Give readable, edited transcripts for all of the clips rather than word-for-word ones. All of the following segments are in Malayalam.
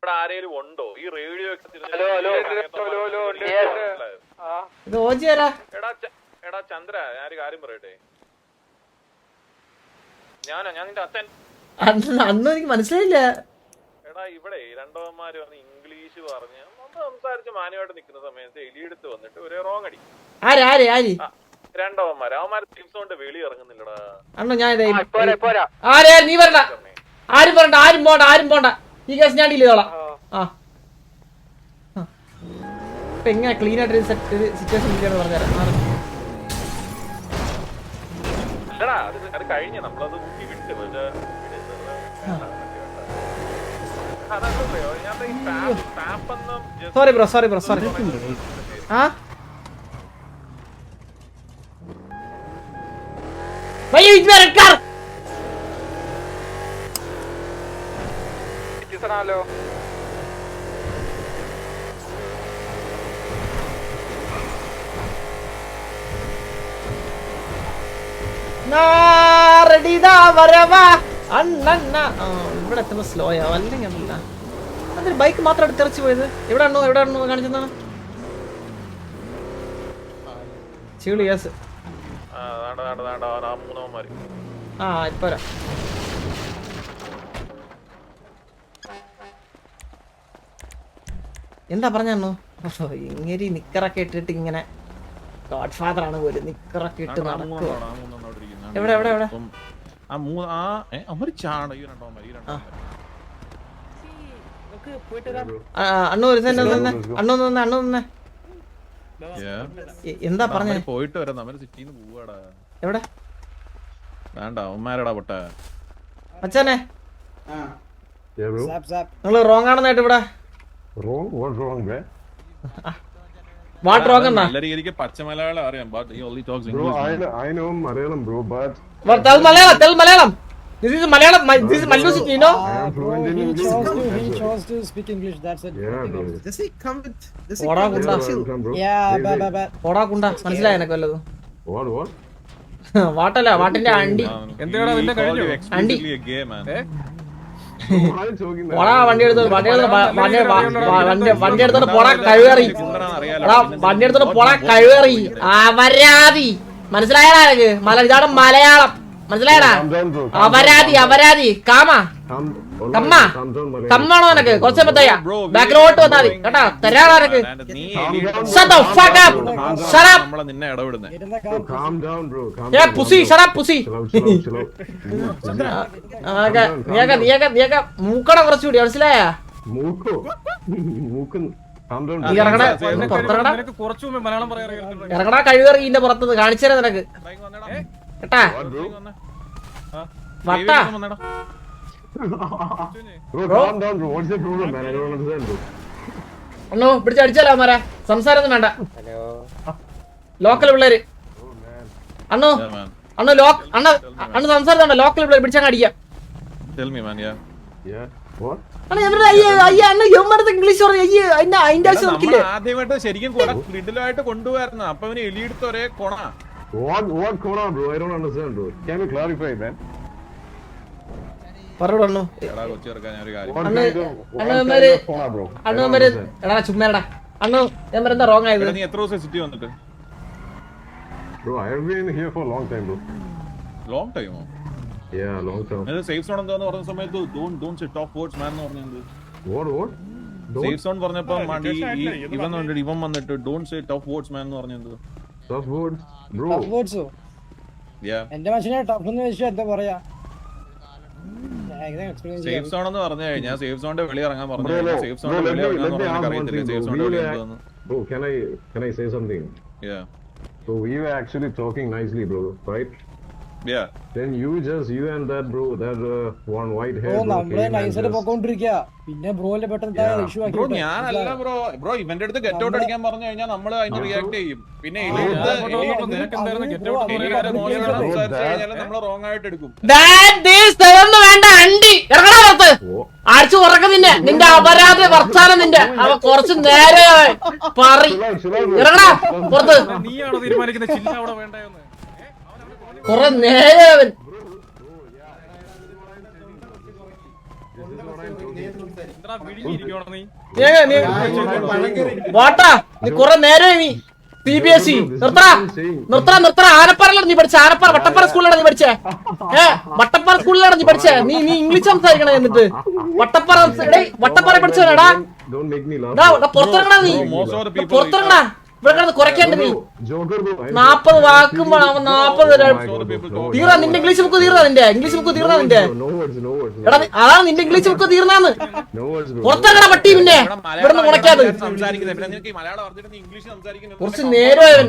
ഇവിടെ ആരെങ്കിലും ഉണ്ടോ ഈ റേഡിയോ ഒക്കെ എടാ ചന്ദ്ര ഞാനൊരു കാര്യം പറയട്ടെ ഞാൻ നിന്റെ അച്ഛൻ അന്ന് എനിക്ക് മനസ്സിലായില്ല. എടാ ഇവിടെ രണ്ടവന്മാര് വന്ന് ഇംഗ്ലീഷ് പറഞ്ഞ് സംസാരിച്ച് മാന്യമായിട്ട് നിൽക്കുന്ന സമയത്ത് എലിയെടുത്ത് വന്നിട്ട് ഒരു റോങ് അടി. രണ്ടവന്മാര് അവന്മാര് തിരിച്ചു കൊണ്ട് വെളി ഇറങ്ങുന്നില്ലടാ. അണ്ണോ ഞാൻ നീ വരണ്ട, ആരും വരണ്ട, ആരും പോണ്ട. ഈ കേസ് ഞാൻ ഡീൽ ചെയ്തോളാം. ഇപ്പൊ എങ്ങനെ ക്ലീൻ ആയിട്ട് സിറ്റുവേഷൻ പറഞ്ഞുതരാം. അത് കഴിഞ്ഞ നമ്മളത് ഊട്ടി വിട്ട് സോറി ബ്രോ. ഹലോ ഇവിടെ എത്തുമ്പോ സ്ലോയാ അല്ലെങ്കിൽ അതൊരു ബൈക്ക് മാത്രം എടുത്ത് തെറിച്ചു പോയത്. എവിടെയാണോ കാണിച്ചെന്നാണ് ചീളി. യെസ് ഇപ്പൊ എന്താ പറഞ്ഞോ ഇങ്ങനെ നിക്കറൊക്കെ ഇട്ടിട്ട് ഇങ്ങനെ ഗോഡ് ഫാദർ ആണ് പോലും നിക്കറൊക്കെ ഇട്ട് നടക്കുക. എവിടെ അണ്ണു ഒരു അണ്ണു എന്താ പറഞ്ഞ പോയിട്ട് വരാം നമ്മൾ സിറ്റിന്ന് പോവാടാ. എവിടെ വേണ്ട ഉമ്മാരടാ പൊട്ട അച്ഛനെ നിങ്ങള് റോങ് ആണെന്നായിട്ട് ഇവിടെ നല്ല രീതിക്ക് പച്ച മലയാളം അറിയാം. Malayalam This is Malayalam. This is Mallu city, you know? He chose to speak English. That's it. Yeah, bro. Does he come with? Does he Oda come Kunda. with? Yeah, but. Oda Kunda. മനസ്സിലായോ എനക്ക് വല്ലതും? What? വാട്ടല്ല വാട്ടിന്റെ അണ്ടി. എന്തിനാടാ നിന്നെ കഴിഞ്ഞു? അണ്ടി. What വണ്ടി എടുത്തോണ്ട് പോടാ കഴിവേറി. വണ്ടി എടുത്തോണ്ട് പോടാ കഴിവേറി. അവരാതി. മനസ്സിലായടാ എനിക്ക്? ഇതാണ് മലയാളം. മനസ്സിലായടാ? അവരാതി കമ്മാണോ എനക്ക്? കുറച്ച് പത്തയ്യ ബാക്കിലോട്ട് വന്നാ മതി കേട്ടാ. തരാണോ എനക്ക്? മൂക്കട കുറച്ചുകൂടി മനസ്സിലായ? ഇറങ്ങടാ കഴിവേറി ഇതിന്റെ പുറത്തുനിന്ന് കാണിച്ചേരാ നിനക്ക് കേട്ടാ. വട്ടാ അണ്ണോ പിടിച്ച് അടിച്ചാലോ മാരാ. സംസാരം ഒന്നും വേണ്ട. ലോക്കൽ പിള്ളേര് അണ്ണോ അണ്ണ സംസാരിച്ചോണ്ട ലോക്കൽ പിള്ളേര് പിടിച്ചങ്ങ് അടിക്കാം. ഇംഗ്ലീഷ് അതിന്റെ ആവശ്യം നോക്കില്ലേ? ആദ്യമായിട്ട് ശരിക്കും ഗ്രിഡിലായിട്ട് കൊണ്ടുപോയായിരുന്നു. അപ്പൊ അവന് എലിയെടുത്ത ഒരേ കൊണ. What corner, bro? I don't understand, bro. Can you clarify, man? പറഞ്ഞോ എടാ കൊച്ചു ചേർക്കാൻ ഞാൻ ഒരു കാര്യം ചുമ്മാടാ അണ്ണു ഞാൻ പറയുന്ന റോങ് ആയത്. നീ എത്ര ദിവസം സിറ്റി വന്നിട്ട്? Bro, I have been here for a long time, bro. Long time? Yeah, long time. ഇത് സേഫ് സോൺ എന്താന്ന് പറഞ്ഞ സമയത്ത് don't sit off words man എന്ന് പറഞ്ഞത്. What? സേഫ് സോൺ പറഞ്ഞപ്പോ ഇവൻ വന്നിട്ട് don't say tough words man എന്ന് പറഞ്ഞത്. Tough words? Bro. Tough words? Yeah. എന്റെ മനുഷ്യനെ ടഫ് എന്ന് വെച്ചാൽ എന്താ പറയാ? സേഫ് സോൺ എന്ന് പറഞ്ഞു കഴിഞ്ഞാൽ സേഫ് സോണിന്റെ വെളി ഇറങ്ങാൻ പറഞ്ഞു. സേഫ് സോണിന്റെ വെളി ഇറങ്ങാൻ പറഞ്ഞാൽ അറിയത്തില്ല സേഫ് സോണിന്റെ വെളി എന്താന്ന്. Bro, can I say something? Yeah. So we were actually talking nicely, bro, right? Yeah. Then you and that bro, that one white hair. Oh, നമ്മളെ നൈസായിട്ട് പോയിക്കൊണ്ടിരിക്കുക. പിന്നെ ബ്രോയിലെ പെട്ടെന്ന് ഇഷ്യൂ ആക്കി. ബ്രോ ഞാനല്ല ബ്രോ ഇവന്റെ അടുത്ത് ഗെറ്റ് ഔട്ട് അടിക്കാൻ പറഞ്ഞു കഴിഞ്ഞാൽ നമ്മൾ അതിന് റിയാക്ട് ചെയ്യും. പിന്നെ നമ്മൾ റോങ് ആയിട്ട് എടുക്കും. വേണ്ട അണ്ടി അടിച്ചു ഉറക്കം നിന്റെ അപരാധ വർത്താനം നിന്റെ അവ കുറച്ച് നേരെ ഇറങ്ങടാ പുറത്ത്. നീയാണോ തീരുമാനിക്കുന്നത് ചില്ല അവിടെ വേണ്ടെന്ന്? കുറെ നേരം വാട്ടാ നീ കുറെ നേരം നീ CBSE നിർത്തറ ആനപ്പാറയിലാണ് നീ പഠിച്ച ആനപ്പാറ വട്ടപ്പാറ സ്കൂളിലാണ് നീ പഠിച്ചേ വട്ടപ്പാറ സ്കൂളിലാണ് നീ പഠിച്ചേ നീ ഇംഗ്ലീഷ് സംസാരിക്കണേ എന്നിട്ട് വട്ടപ്പാറ പഠിച്ചവനാടാ പുറത്തിറങ്ങണ നീ പുറത്തിറങ്ങണ ഇവിടെ കിടന്ന് കുറയ്ക്കേണ്ട നീ 40 വാക്കും 40 തീർന്നാ നിന്റെ ഇംഗ്ലീഷ് ബുക്ക് തീർന്നാ നിന്റെ എടാ അതാണ് നിന്റെ ഇംഗ്ലീഷ് ബുക്ക് തീർന്നാന്ന് പുറത്തിറങ്ങണ പട്ടി പിന്നെ ഇവിടെ നിന്ന് മുളയ്ക്കാതെ കുറച്ച് നേരം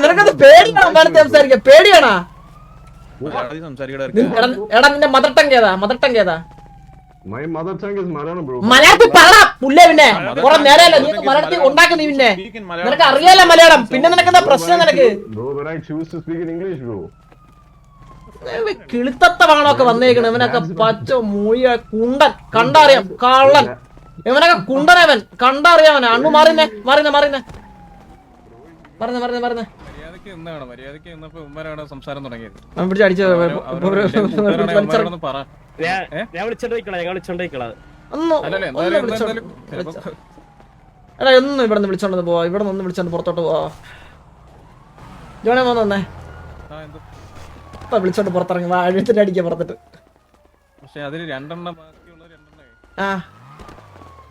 നിനക്കത് പേടിയാണോ സംസാരിക്കാൻ പേടിയാണോ എടാ നിന്റെ മദർ ടങ് ഏതാ My mother tongue is Malayalam, bro. മലയാളത്തിൽ പറ പുല്ലേ പിന്നെ കുറെ നേരമല്ല നീ മലയാളത്തിൽ ഉണ്ടാക്കുന്ന നീ പിന്നെ നിനക്ക് അറിയാലോ മലയാളം പിന്നെ നിനക്ക് എന്താ പ്രശ്നം നിനക്ക് Bro, but I choose to speak in English, bro. കിളിത്തത്തവാണൊക്കെ വന്നേക്കണ ഇവനൊക്കെ പച്ച മൂയ കുണ്ടൻ കണ്ടറിയാം കള്ളൻ ഇവനൊക്കെ കുണ്ടനവൻ കണ്ടറിയാവൻ അണ്ണു മാറിന്നെ സംസാരം തുടങ്ങിയത് എടാ ഒന്നും ഇവിടെ നിന്ന് വിളിച്ചോണ്ട് പോവാ ഇവിടെ നിന്ന് വിളിച്ചോണ്ട് പുറത്തോട്ട് പോവാ ജോണെ വന്നേ വിളിച്ചോണ്ട് പുറത്തിറങ്ങി എഴുത്തിന്റെ അടിക്കാ പുറത്തിട്ട് പക്ഷെ അതില് രണ്ടെണ്ണം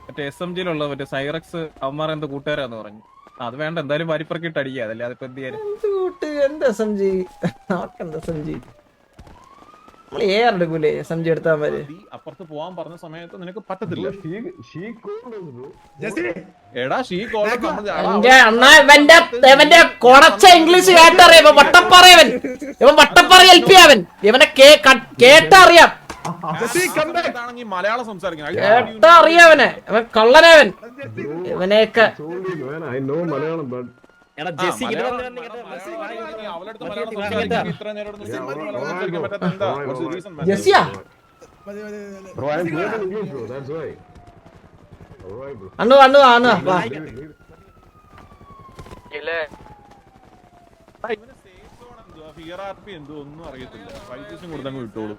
മറ്റേ SMG-യിലുള്ള മറ്റേ സൈറക്സ് അവന്മാർ എന്തോ കൂട്ടുകാരാന്ന് പറഞ്ഞു അത് വേണ്ട എന്തായാലും വാരിപ്പറക്കിട്ട് അടിക്കുക അതല്ലേ അതിപ്പോ എന്ത് ചെയ്യാൻ എന്ത് SMG നമ്മള് എടുക്കൂലേ SMG എടുത്താൽ മതി അപ്പുറത്ത് പോവാൻ പറഞ്ഞ സമയത്ത് നിനക്ക് പറ്റത്തില്ല She called us, bro. എടാ എന്റെ അണ്ണ ഇവന്റെ കൊണച്ച ഇംഗ്ലീഷ് കേട്ടറിയാം ഇവൻ വട്ടപ്പറ LP അവൻ ഇവനെ കേട്ടറിയാം മലയാളം സംസാരിക്കണം കേട്ടറിയാവനെ അവൻ കള്ളനവൻ ഇവനെയൊക്കെ I know Malayalam, but ജെസിയാ bro, I'm fluent in English, bro. That's why. Alright, bro. അണ്ണു എന്തോ ഒന്നും അറിയത്തില്ല പൈസ കൊടുത്തങ്ങ് വിട്ടോളൂ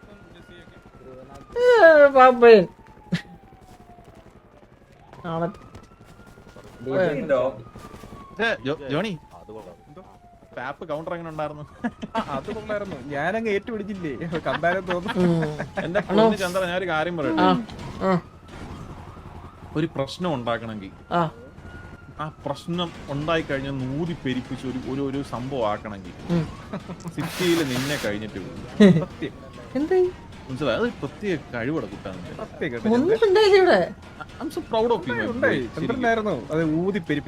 പാപ്പൻ ജോണി ടാപ്പ് കൗണ്ടർ എങ്ങനെ ഉണ്ടായിരുന്നു അത് കൊള്ളായിരുന്നു ഞാനങ്ങ് ഏറ്റുപിടിച്ചില്ലേ കണ്ടാലും തോന്നുന്നു എന്റെ ചന്ദ്ര ഞാൻ ഒരു കാര്യം പറയട്ടെ ഒരു പ്രശ്നം ഉണ്ടാക്കണമെങ്കിൽ ആ പ്രശ്നം ഉണ്ടായി കഴിഞ്ഞാൽ നൂതി പെരിപ്പിച്ച് ഒരു സംഭവം ആക്കണമെങ്കിൽ സിറ്റിയിൽ നിന്നെ കഴിഞ്ഞിട്ട് സത്യം മനസ്സിലായി അത് പ്രത്യേക കഴിവട കുട്ടാൻ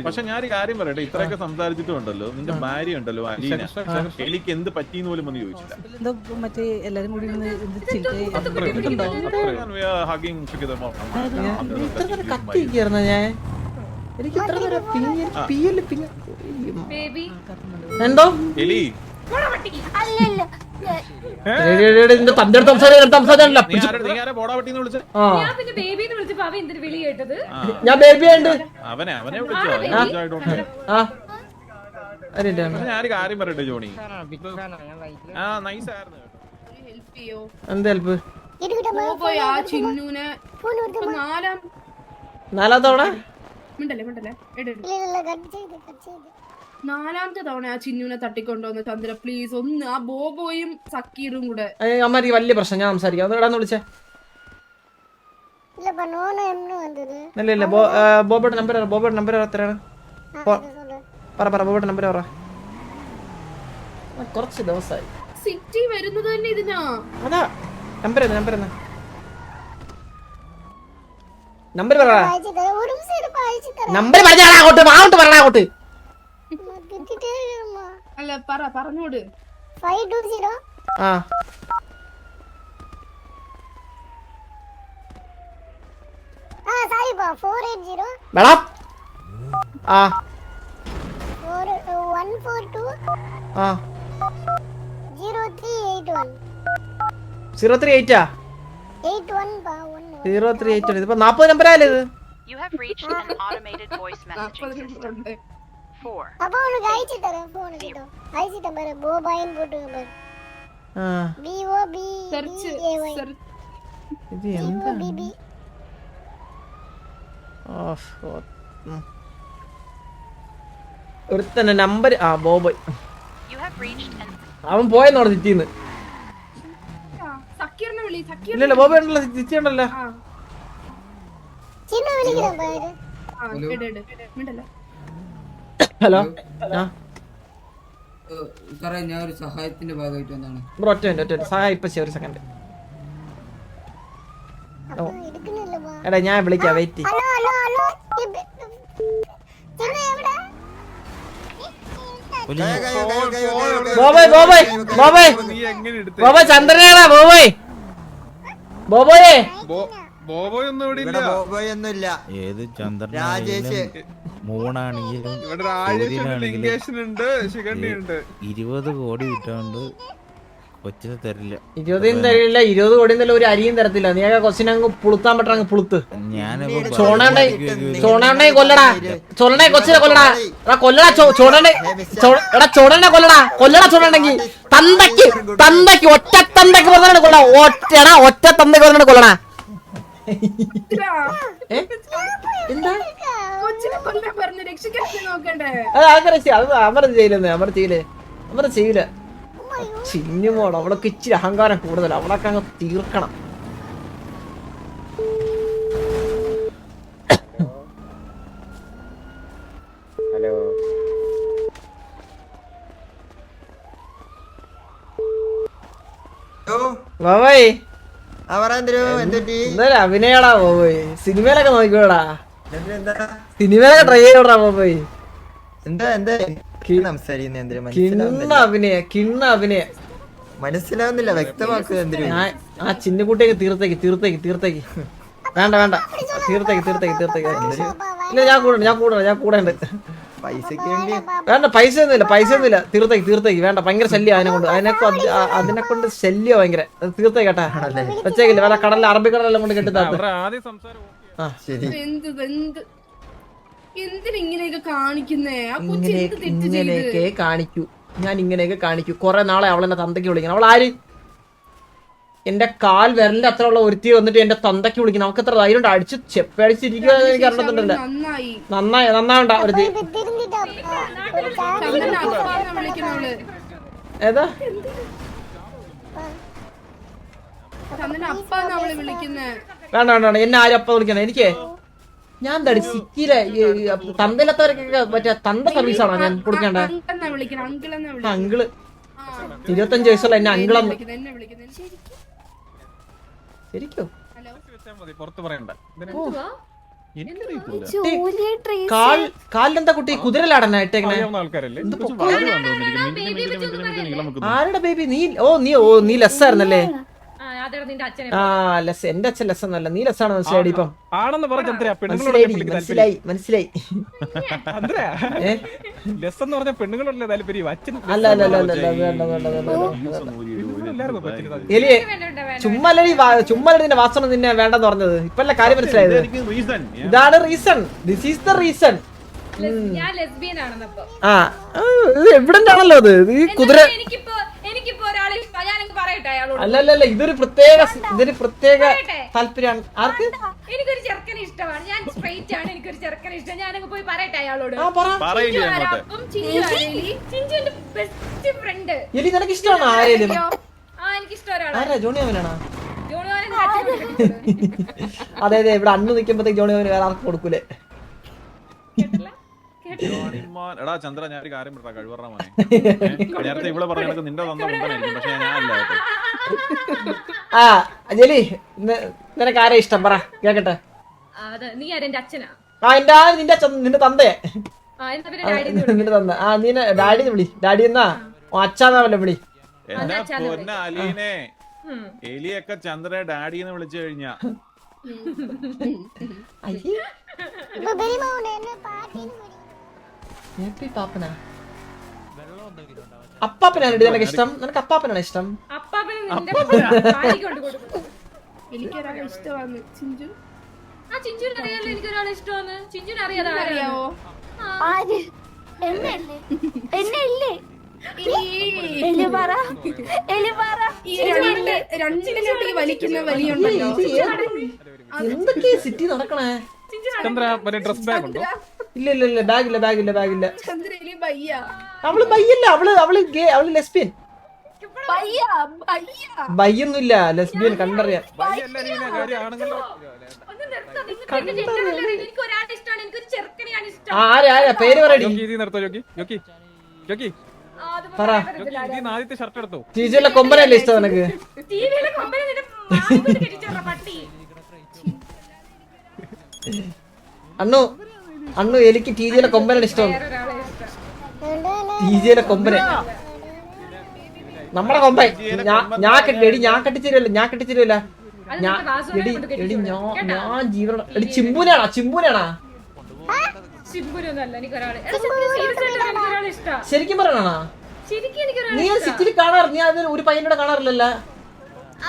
പക്ഷെ ഞാൻ ഒരു കാര്യം പറയട്ടെ ഇത്രയൊക്കെ സംസാരിച്ചിട്ടുണ്ടല്ലോ നിന്റെ ഭാര്യ ഉണ്ടല്ലോ അലീന എനിക്ക് എന്ത് പറ്റിയെന്ന് പോലും ഒന്ന് ചോദിച്ചില്ല എന്തോ എലി ഞാൻ ബേബിയുണ്ട് ഞാനൊരു കാര്യം പറയട്ടെ ജോണി എന്ത് ഹെൽപ്പ് നാലാമത്തെ തവണ ആ ചിന്നുവിനെ തട്ടിക്കൊണ്ടുവന്ന് ചന്ദ്ര പ്ലീസ് ഒന്ന് ആ ബോബോയും സക്കീറും കൂടെ അമ്മാരി വലിയ പ്രശ്നം ഞാൻ സംസാരിക്കാം അത് ഇടാന്ന് വിളിച്ചേ ഇല്ല ബോബോയുടെ നമ്പർ എത്രയാണ് പറ ബോബോയുടെ നമ്പർ പറ കുറച്ച് ദിവസമായി സിറ്റി വരുന്നത് തന്നെ ഇതിനാ അതാ നമ്പർ പറ അങ്ങോട്ട് പറഞ്ഞ അങ്ങോട്ട് അല്ല പറഞ്ഞോട് 520 sorry ba 480 bada 142 0381 0381 81 ba 0381 ഇതിപ്പോ 40 നമ്പർ ആയല്ലേ ഇത് You have reached an automated voice messaging system. அப்போ உனக்கு அழிச்சு தரேன் போன் கிட்ட அழிச்சிட்டேன் பாரு போபாயின் போட்டுங்க பாரு ആ BOB സെർച്ച് ഇത് എന്താ BB ഓഫ് ഒരുത്തന്നെ നമ്പർ ആ ബോബോയ് അവൻ പോയെന്നോടെ സിറ്റിന്ന് സക്കീറിനെ വിളി സക്കീർ ഇല്ലല്ല ബോബോയ് ഉണ്ടല്ലോ സിറ്റി ഉണ്ടല്ലോ சின்ன விളിக்கிறேன் பாரு മിണ്ടല്ല ഹലോ ആ സാറേ ഞാൻ ഒരു സഹായത്തിന്റെ ഭാഗമായിട്ട് വന്നാണ്. ബ്രോ ഒറ്റ സഹായം ഇപ്പൊ ഒരു സെക്കൻഡ് அப்பா எடுக்கணும்லமா എടാ ഞാൻ വിളിക്കാം വെയിറ്റ് ஹலோ ஹலோ ஹலோ சின்ன எവിടെ ബോബോയ് ബോബോയ് ബോബോയ് നീ എങ്ങനെ എടുത്ത് ബോബോയ് ചന്ദ്രനാടാ ബോബോയ് ബോബോയേ ബോബോയ് ഒന്നും ഇവിടെ ഇല്ല. ഒന്നുമില്ല. ഏത് രാജേഷ് മൂണാണെങ്കിലും ഇവിടെ രാജേഷ് ലിംഗേഷൻ ഉണ്ട്, ശിഖണ്ഡി ഉണ്ട്. 20 കോടി വിട്ടോണ്ട് കൊച്ചിനെ തരില്ല. 20 തരില്ല, 20 കോടി ഒരു അരിയും തരത്തില്ല. നീയൊക്കെ കൊച്ചിനെ അങ്ങ് പുളുത്താൻ പറ്റങ്ങ് പുളുത്ത്. ചോണേ കൊല്ലടാ, ചോണേ കൊച്ചിനെ കൊല്ലടാ, കൊല്ലടാ ചോണേ, എടാ ചോണനെ കൊല്ലടാ, കൊല്ലടാ ചോണുണ്ടെങ്കിൽ തന്തയ്ക്ക് തന്തയ്ക്ക് ഒറ്റ തന്തയ്ക്ക് പറഞ്ഞാണ് കൊല്ലടാ, ഒറ്റ തന്തയ്ക്ക് പറഞ്ഞാണ് കൊല്ലടാ. എന്താ കൊച്ചിനെ കൊല്ലാൻ പറഞ്ഞു രക്ഷിക്കാൻ നോക്കണ്ടേ? അത് അമർ ചെയ്യില്ലെന്ന്, അമർ ചെയ്യില്ല. ചിന്നുമോട് അവളൊക്കെ ഇച്ചിരി അഹങ്കാരം കൂടുതൽ, അവളൊക്കെ അങ്ങ് തീർക്കണം. ഹലോ ബോബോയ് എന്തൊരു അഭിനയടാ ബോബോയ്, സിനിമയിലൊക്കെ നോക്കിക്കോടാ, സിനിമയിലൊക്കെ ട്രൈ ചെയ്യോടാ ബോബോയ്. എന്താ എന്താ കിണ്ണ അഭിനയ മനസ്സിലാവുന്നില്ല, വ്യക്തമാക്കുക എന്തിനു. ആ ചിന്നുകുട്ടിയൊക്കെ തീർത്തേക്ക് വേണ്ട തീർത്തേക്ക്. ഇല്ല ഞാൻ കൂടെ ഉണ്ട്. പൈസക്ക് വേണ്ടി വേണ്ട പൈസ ഒന്നുമില്ല, തീർത്തേക്ക് വേണ്ട. ഭയങ്കര ശല്യം അതിനെ കൊണ്ട് ശല്യം ഭയങ്കര. തീർത്തേക്ക് കേട്ടാ, വെച്ചേക്കില്ല വല്ല കടലിൽ അറബിക്കടലെല്ലാം കൊണ്ട് കെട്ടിത്താത്ത. അവരുടെ ആദ്യം സംസാരം ആ ശരി. എന്തിനിങ്ങനെയൊക്കെ കാണിക്കുന്നേ? ആ കൊച്ചി എന്ത് തെറ്റ് ചെയ്ത്? ഇങ്ങനെയൊക്കെ കാണിക്കൂ, ഞാൻ ഇങ്ങനെയൊക്കെ കാണിക്കൂ. കുറെ നാളെ അവളെന്നെ തന്തയ്ക്ക് വിളിക്കണം. അവൾ ആര്? എന്റെ കാൽ വിരലിന്റെ അത്ര ഉള്ള ഒരുത്തി വന്നിട്ട് എന്റെ തന്തയ്ക്ക് വിളിക്കണം. അവൾക്ക് എത്ര ധൈര്യം അടിച്ച് ചെപ്പടിച്ചിരിക്കുക എനിക്ക് അറിയത്തില്ലല്ലോ. നന്നാവണ്ട ഒരുത്തി. ചന്ദ്രനെ അപ്പാന്നാ വിളിക്കുന്നവള്. ഏതാ ചന്ദ്രനെ അപ്പാന്നാ അവള് വിളിക്കുന്നേ. വേണ്ട എന്നെ ആരും അപ്പ വിളിക്കണം. എനിക്ക് ഞാൻ തടി സിറ്റിയിലെ തന്തയില്ലാത്തവർക്കൊക്കെ മറ്റേ തന്ത സർവീസാണോ ഞാൻ കൊടുക്കേണ്ട? അങ്കിളെന്നാ വിളിക്കണം, അങ്കിളെന്നാ വിളിക്കുന്നത്. അങ്കിള് 25 വയസ്സുള്ള എന്നെ അങ്കിളെന്ന് എന്നെ വിളിക്കുന്നത്. ശരിക്കും വെച്ചാൽ മതി, പുറത്ത് പറയണ്ട. കാലിലെന്താ കുട്ടി കുതിരലാടനാ ഇട്ടേക്കണേ? അറിയാവുന്ന ആൾക്കാരല്ലേ? ആരുടെ ബേബി? നീ ലെസ്സായിരുന്നല്ലേ? ആ ലെസ്, എന്റെ അച്ഛൻ ലെസ് ഒന്നല്ല, നീ ലെസ്സാണ്. മനസ്സിലായി ഇപ്പം? ആണെന്ന് പറഞ്ഞ മനസ്സിലായി. ലെസ്സെന്ന് പറഞ്ഞ പെണ്ണുങ്ങളല്ലേ താല്പര്യം? അച്ഛൻ അല്ല എലിയെ ചുമ്മാ നിന്റെ വാസന നിന്നെ വേണ്ടെന്ന് പറഞ്ഞത്. ഇപ്പല്ല കാര്യം മനസ്സിലായത്. ഇതാണ് reason. This is the reason. ആ എവിഡന്റ് ആണല്ലോ അത്. ഈ കുതിര അല്ലല്ല, ഇതൊരു പ്രത്യേക താല്പര്യമാണ്. ആർക്ക്? എനിക്കൊരു ചെറുക്കനെ ഇഷ്ടമാണ്. ഞാൻ സ്ട്രൈറ്റ് ആണ്, എനിക്കൊരു ചെറുക്കനെ ഇഷ്ടം. ഞാനങ്ങ് പോയി പറയട്ടെ അയാളോട്. ചിഞ്ചുവിന്റെ ബെസ്റ്റ് ഫ്രണ്ട്. എലി നിനക്ക് ഇഷ്ടമാണോ ആരേലും? എനിക്ക് ഇഷ്ടം ഒരാളാണ്. ആരാ? ജോണി അവനാണോ? ജോണി അതെ ഇവിടെ അന്ന് നിക്കുമ്പോഴത്തേക്ക് ജോണി അവന് വേറെ ആർക്കും കൊടുക്കൂലേ? എടാ ചന്ദ്ര, ഞാൻ ഒരു കാര്യം പറയാം, കഴിവറ മോനെ. നേരത്തെ ഇവിടെ പറഞ്ഞ നിന്റെ തന്നിട്ടുണ്ടായിരിക്കും, പക്ഷെ ഞാനല്ല കേട്ടോ. ആ ജലി, നിനക്ക് ആരെ ഇഷ്ടം പറ കേക്കട്ടെ. നീ ആരെന്റെ അച്ഛനാ? നിന്റെ തന്തയെ നിന്റെ തന്ത. ആ നീ ഡാഡി വിളി. ഡാഡി എന്നാ അച്ഛാന്നാവല്ലേ വിളി. എന്നെ അലീനെ എലിയൊക്കെ ചന്ദ്ര ഡാഡി എന്ന് വിളിച്ചു കഴിഞ്ഞാ അപ്പാപ്പനാണ് നിനക്ക് ഇഷ്ടം? നിനക്ക് അപ്പാപ്പനാണ് ഇഷ്ടം? എനിക്കൊരാളെ ഇഷ്ടമാണ് ചിഞ്ചു. ചിഞ്ചുവിന് അറിയാലോ എനിക്കൊരാളെ ഇഷ്ടമാണ്. ചിഞ്ചുവിന് അറിയാമോ? രണ്ടിനോട്ട് വലിക്കുന്ന വലിയുണ്ടല്ലോ. എന്തൊക്കെയാ സിറ്റി നടക്കണേ? ചന്ദ്ര മറ്റേ ഡ്രസ് ബാഗ് ഉണ്ടോ? ഇല്ല ബാഗില്ല. ചന്ദ്രയില് ബയ്യ അവള് ബയ്യല്ല, അവള് ലെസ്ബിയൻ. ബയ്യൊന്നുമില്ല, ലെസ്ബിയൻ കണ്ടറിയാം. വഴിയല്ല നീന, കാര്യം ആണുങ്ങളുടെ ഒന്ന് നിർത്താ. നിങ്ങൾക്ക് എന്റെ gender അല്ല അറിയില്ല. എനിക്ക് ഒരാളുടെ ഇഷ്ടമാണ്, എനിക്കൊരു ചെറുക്കനെയാണ് ഇഷ്ടം. ആരാ പേര് പറയടി. ജോക്കി ഇത് നിർത്തോ. ജോക്കി ആ, അത് പറ. ഇതിന്ന് ആദ്യത്തെ ഷർട്ട് എടുത്തോ. ടീച്ചറിലെ കൊമ്പനല്ലേ ഇഷ്ടം നിനക്ക്? ടിവിയിലെ കൊമ്പനെ നിന്റെ മാർഗം കെട്ടിച്ചോറ പട്ടി. അണ്ണു എനിക്ക് ടീച്ചറിലെ കൊമ്പനാണ് ഇഷ്ടം. വേറൊരാളെ ഇഷ്ടം. ടീച്ചറിലെ കൊമ്പനെ നമ്മുടെ കൊമ്പൻ. ഞാൻ കെട്ടിച്ചേരുവല്ല. അത് നിന്റെ വാസുവിനെ കൊണ്ട് കെട്ടിച്ചോളൂ. ഞാൻ ജീവന എടി ചിമ്പൂനാണാ? ശിബുരൊന്നല്ല, എനിക്കൊരാളെ സീരിയസ് ആയിട്ട് എനിക്കൊരാളെ ഇഷ്ടം. ശരിക്കും പറയണാ? ശരിക്കും എനിക്കൊരാളെ നീ സിറ്റിയിൽ കാണാറ്? നീ അതിന് ഒരു പയ്യനോട് കാണാറില്ലല്ലോ.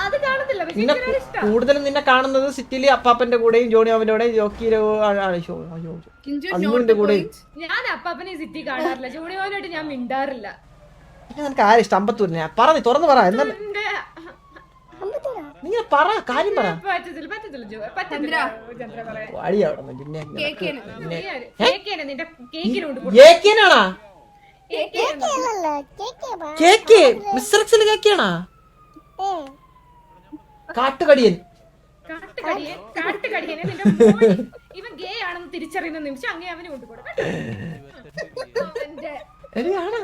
അത് കാണത്തില്ല, പക്ഷെ നിന്നെ എനിക്കൊരാളെ ഇഷ്ടം. കൂടുതലും നിന്നെ കാണുന്നത് സിറ്റിയില് അപ്പാപ്പന്റെ കൂടെയും ജോണി അവന്റെ കൂടെയും ജോക്കിയുടെ അണ്ണുവിന്റെ കൂടെയും. ഞാൻ അപ്പാപ്പനെ സിറ്റി കാണാറില്ല, ജൂണിയോനായിട്ട് ഞാൻ മിണ്ടാറില്ല. നിനക്ക് ആരും ഇഷ്ടം? അമ്പത്തൂരിനെ പറ, നീ തുറന്ന് പറ. എന്നാൽ നീ പറ, കാര്യം പറ. പറ്റത്തില്ല ചന്ദ്ര പറയാൻ. വഴി അവിടെ നിന്ന് പിന്നെ കേക്കേനെ നിന്റെ കേക്കിനുണ്ട് ഏക്കേനാണാ? കേക്ക് മിസ്റക്സിൽ കേക്കാണാ? കാട്ടുകടിയൻ. കാട്ടുകടിയനെ നിന്റെ മോനെ ഇവൻ ഗേ ആണെന്ന് തിരിച്ചറിയുന്ന നിമിഷം അങ്ങനെ അവന് കൊണ്ടുപോകണം. എടി ആണാ?